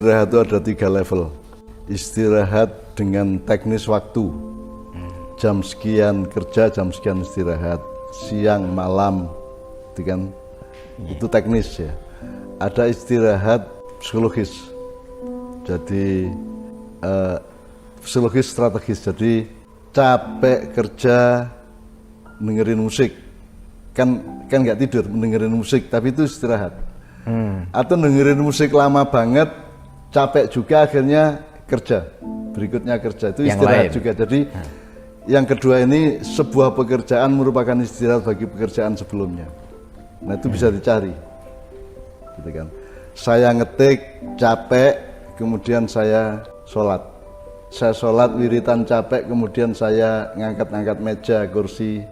Istirahat itu ada 3 level. Istirahat dengan teknis waktu. Jam sekian kerja, jam sekian istirahat. Siang, malam, itu kan itu teknis ya. Ada istirahat psikologis. Jadi psikologis strategis. Jadi capek kerja dengerin musik. Kan nggak tidur dengerin musik, tapi itu istirahat. Atau dengerin musik lama banget, capek juga akhirnya kerja. Berikutnya kerja, itu istirahat juga. Jadi yang kedua ini sebuah pekerjaan merupakan istirahat bagi pekerjaan sebelumnya. Nah itu bisa dicari, gitu kan. Saya ngetik capek, kemudian saya sholat. Saya sholat wiritan capek, kemudian saya ngangkat-ngangkat meja, kursi,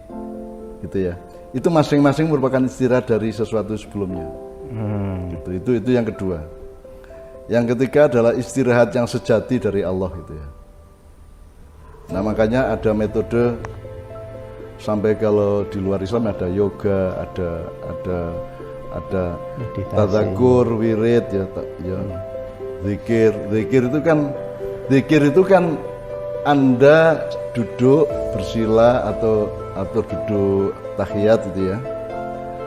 gitu ya. Itu masing-masing merupakan istirahat dari sesuatu sebelumnya. Itu yang kedua. Yang ketiga adalah istirahat yang sejati dari Allah, gitu ya. Nah makanya ada metode, sampai kalau di luar Islam ada yoga, ada tadzakur, wirid, ya zikir itu kan Anda duduk bersila atau duduk tahiyat, gitu ya.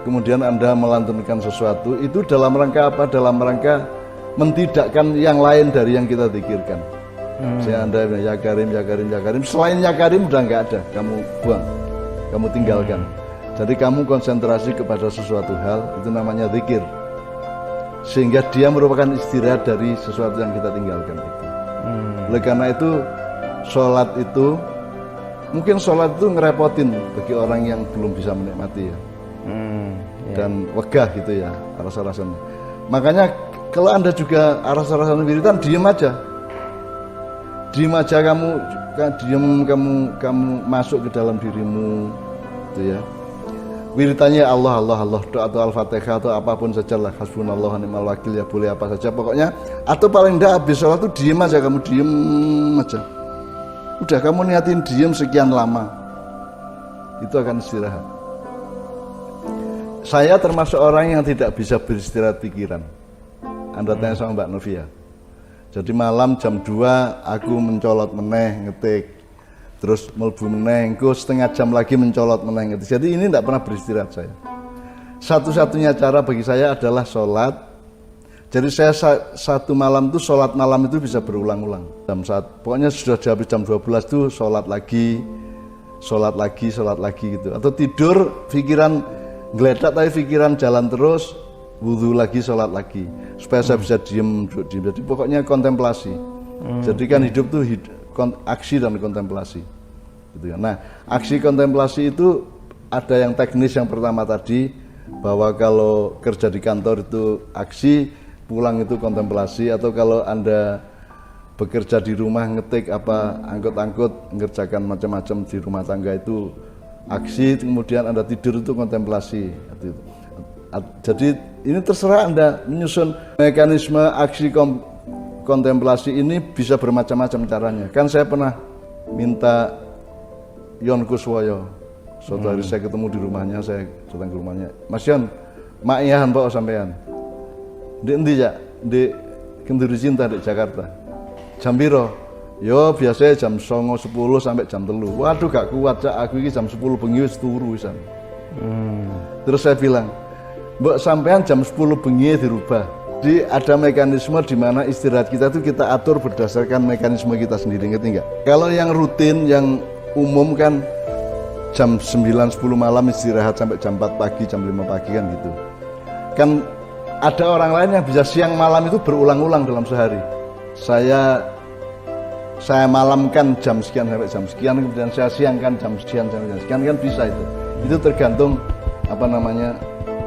Kemudian Anda melantunkan sesuatu, itu dalam rangka apa? Dalam rangka mentidakkan yang lain dari yang kita zikirkan. Saya Anda ya Karim, ya Karim, ya Karim. Selain ya Karim udah nggak ada, kamu buang, kamu tinggalkan. Jadi kamu konsentrasi kepada sesuatu hal, itu namanya zikir. Sehingga dia merupakan istirahat dari sesuatu yang kita tinggalkan itu. Oleh karena itu, sholat itu mungkin sholat itu ngerepotin bagi orang yang belum bisa menikmati ya. Dan wegah gitu ya rasa-rasanya. Makanya kalau Anda juga rasa-rasanya wiritan, diem aja kamu masuk ke dalam dirimu, gitu ya. Wiritannya Allah, doa atau Al-Fatihah atau apapun saja lah, hasbunallah wa ni'mal wakil, ya boleh apa saja pokoknya. Atau paling enggak habis sholat itu diem aja, kamu diem aja. Udah kamu niatin diem sekian lama, itu akan istirahat. Saya termasuk orang yang tidak bisa beristirahat pikiran. Anda tanya sama Mbak Novia. Jadi malam jam 2 aku mencolot meneh ngetik, terus melbu meneh, engko setengah jam lagi mencolot meneh ngetik. Jadi ini tidak pernah beristirahat saya. Satu-satunya cara bagi saya adalah sholat. Jadi saya satu malam itu sholat malam itu bisa berulang-ulang. Pokoknya sudah habis jam 12 itu sholat lagi gitu. Atau tidur pikiran geledak tapi pikiran jalan terus, wudhu lagi, sholat lagi, supaya saya bisa diem. Jadi pokoknya kontemplasi. Jadi kan hidup tuh aksi dan kontemplasi, gitu ya. Nah, aksi kontemplasi itu ada yang teknis, yang pertama tadi, bahwa kalau kerja di kantor itu aksi, pulang itu kontemplasi. Atau kalau Anda bekerja di rumah, ngetik apa, angkut-angkut, ngerjakan macam-macam di rumah tangga itu aksi, kemudian Anda tidur itu kontemplasi. Jadi ini terserah Anda menyusun mekanisme aksi kontemplasi ini, bisa bermacam-macam caranya. Kan saya pernah minta Yon Kuswoyo, suatu hari saya ketemu di rumahnya, saya datang ke rumahnya, Mas Yon, makihan Pak sampean di endi ya? Di Kenduri Cinta di Jakarta. Jam piro? Yo biasanya jam 09.10 sampai jam 3. Waduh gak kuat Cak, aku ini jam 10 bengi wis turu wisan. Terus saya bilang, Mbak sampean jam 10 bengi dirubah. Jadi ada mekanisme di mana istirahat kita itu kita atur berdasarkan mekanisme kita sendiri, ngerti nggak? Kalau yang rutin, yang umum kan jam 9-10 malam istirahat sampai jam 4 pagi, jam 5 pagi kan gitu. Kan ada orang lain yang bisa siang malam itu berulang-ulang dalam sehari. Saya malamkan jam sekian sampai jam sekian, kemudian saya siangkan jam sekian sampai jam sekian, kan bisa itu. Itu tergantung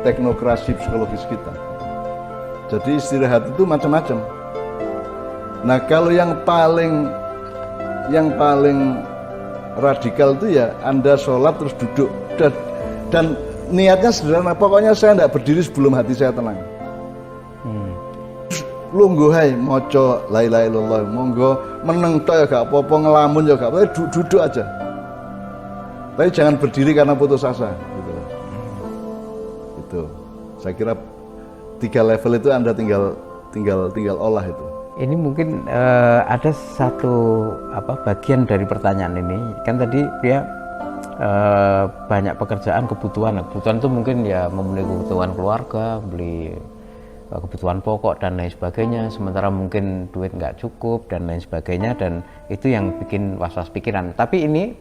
teknokrasi psikologis kita. Jadi istirahat itu macam-macam. Nah kalau yang paling radikal itu ya Anda sholat terus duduk dan niatnya sederhana. Pokoknya saya tidak berdiri sebelum hati saya tenang. Lungguh hai moco la ilaha illallah, monggo meneng tok ya gak apa-apa, ngelamun ya gak apa-apa, duduk aja. Tapi jangan berdiri karena putus asa gitu. Itu saya kira 3 level itu Anda tinggal olah itu. Ini mungkin ada satu bagian dari pertanyaan ini. Kan tadi dia banyak pekerjaan, kebutuhan itu mungkin ya memenuhi kebutuhan keluarga, beli kebutuhan pokok dan lain sebagainya, sementara mungkin duit nggak cukup dan lain sebagainya, dan itu yang bikin was-was pikiran. Tapi ini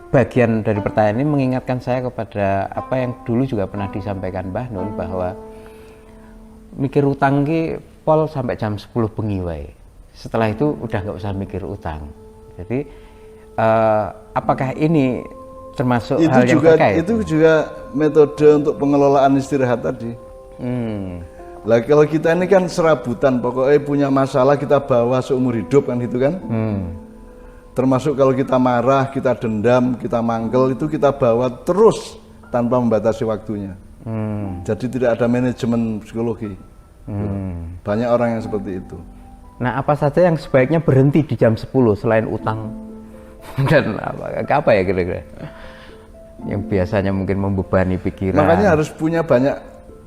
bagian dari pertanyaan ini mengingatkan saya kepada apa yang dulu juga pernah disampaikan Mbah Nun, bahwa mikir utang ki pol sampai jam 10 bengi wae. Setelah itu udah nggak usah mikir utang. Jadi apakah ini termasuk itu hal yang juga, terkait? itu juga metode untuk pengelolaan istirahat tadi. Lah kalau kita ini kan serabutan, pokoknya punya masalah kita bawa seumur hidup kan gitu kan. Termasuk kalau kita marah, kita dendam, kita manggel, itu kita bawa terus tanpa membatasi waktunya. Jadi tidak ada manajemen psikologi. Banyak orang yang seperti itu. Nah, apa saja yang sebaiknya berhenti di jam 10 selain utang dan apa ya kira-kira yang biasanya mungkin membebani pikiran? Makanya harus punya banyak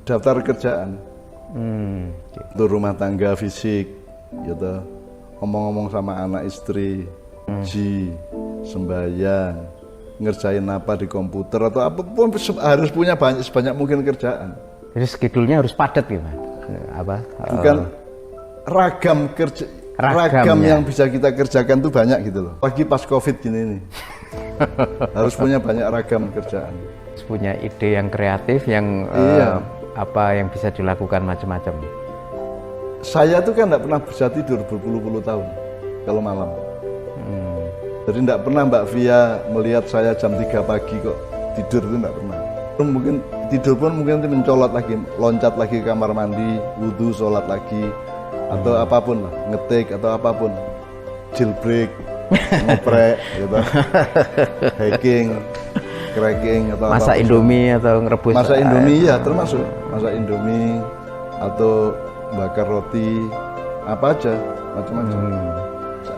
daftar kerjaan. Untuk rumah tangga, fisik, gitu. Ngomong-ngomong sama anak istri, sembahyang, ngerjain apa di komputer atau apapun, harus punya sebanyak mungkin kerjaan. Jadi schedule-nya harus padat gitu, bukan ragam kerja, ragam ya, yang bisa kita kerjakan tuh banyak gitu loh. Lagi pas COVID gini nih, harus punya banyak ragam kerjaan. Harus punya ide yang kreatif, yang apa yang bisa dilakukan macam-macam. Saya tuh kan nggak pernah bisa tidur berpuluh-puluh tahun kalau malam. Jadi nggak pernah Mbak Via melihat saya jam 3 pagi kok tidur, itu nggak pernah. Mungkin tidur pun mungkin nanti mencolot lagi, loncat lagi ke kamar mandi, wudhu, sholat lagi, atau apapun lah, ngetik atau apapun, jailbreak, ngoprek, gitu, hacking, cracking atau masak Indomie atau ngerebus. Masak Indomie ya termasuk, masak Indomie atau bakar roti, apa aja, macam-macam.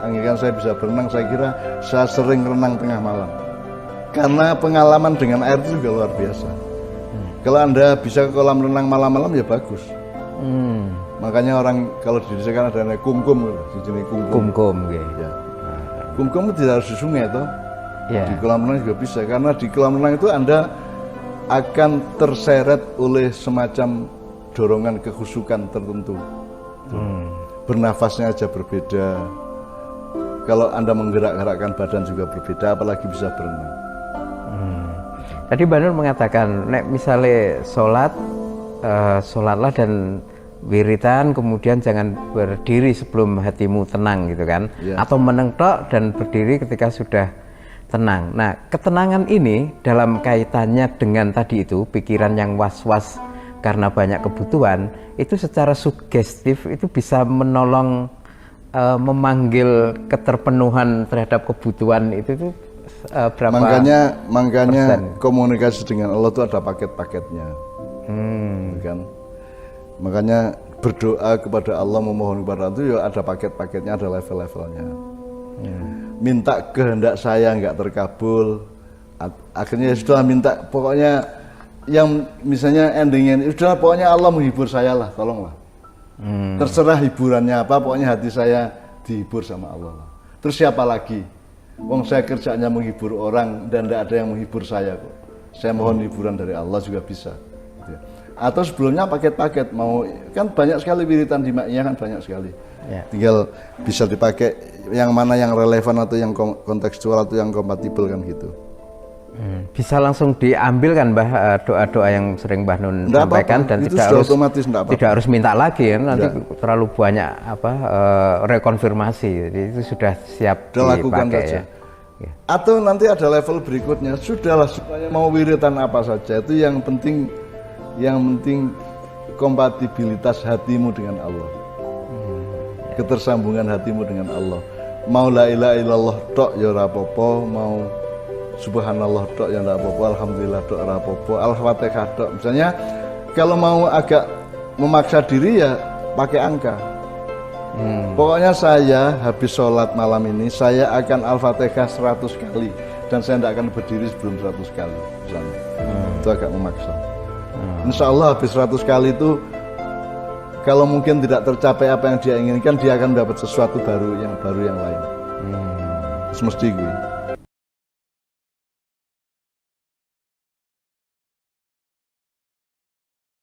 Akhirnya saya bisa berenang, saya kira saya sering renang tengah malam. Karena pengalaman dengan air itu juga luar biasa. Kalau Anda bisa ke kolam renang malam-malam ya bagus. Makanya orang kalau di desa kan ada kumkum, di sini kumkum, ya. Kumkum itu tidak harus di sungai toh. Yeah. Di kolam renang juga bisa, karena di kolam renang itu Anda akan terseret oleh semacam dorongan kekhusyukan tertentu. Bernafasnya aja berbeda. Kalau Anda menggerak-gerakkan badan juga berbeda, apalagi bisa berenang. Tadi Mbah Nun mengatakan, nek misalnya sholatlah dan wiritan, kemudian jangan berdiri sebelum hatimu tenang gitu kan, atau menengtok dan berdiri ketika sudah tenang. Nah, ketenangan ini dalam kaitannya dengan tadi itu, pikiran yang was-was karena banyak kebutuhan, itu secara sugestif itu bisa menolong memanggil keterpenuhan terhadap kebutuhan itu tuh berapa? Makanya komunikasi dengan Allah itu ada paket-paketnya, kan? Makanya berdoa kepada Allah, memohon kepada Allah itu ya ada paket-paketnya, ada level-levelnya. Minta kehendak saya nggak terkabul, akhirnya sudah minta, pokoknya yang misalnya endingnya sudah, pokoknya Allah menghibur saya lah, tolonglah. Terserah hiburannya apa, pokoknya hati saya dihibur sama Allah. Terus siapa lagi? Wong saya kerjanya menghibur orang dan tidak ada yang menghibur saya kok. Saya mohon hiburan dari Allah juga bisa. Atau sebelumnya paket-paket, mau kan banyak sekali wiritan di Ma'iyah kan banyak sekali. Tinggal bisa dipakai yang mana yang relevan atau yang kontekstual atau yang kompatibel kan gitu. Bisa langsung diambil kan Mbah doa-doa yang sering Mbah Nun sampaikan, dan tidak harus minta lagi kan, nanti terlalu banyak rekonfirmasi, jadi itu sudah siap dipakai ya. Atau nanti ada level berikutnya, sudahlah supaya mau wiritan apa saja itu yang penting kompatibilitas hatimu dengan Allah, ketersambungan hatimu dengan Allah. Mau la ilaha illallah tok ya ora apa-apa, mau subhanallah tok ya enggak apa-apa, alhamdulillah tok ora apa-apa, al-fatihah tok. Misalnya kalau mau agak memaksa diri ya pakai angka. Pokoknya saya habis sholat malam ini saya akan al-fatihah 100 kali dan saya tidak akan berdiri sebelum 100 kali misalnya. Itu agak memaksa. Insya Allah habis 100 kali itu kalau mungkin tidak tercapai apa yang dia inginkan, dia akan dapat sesuatu baru yang lain. Semesti gue.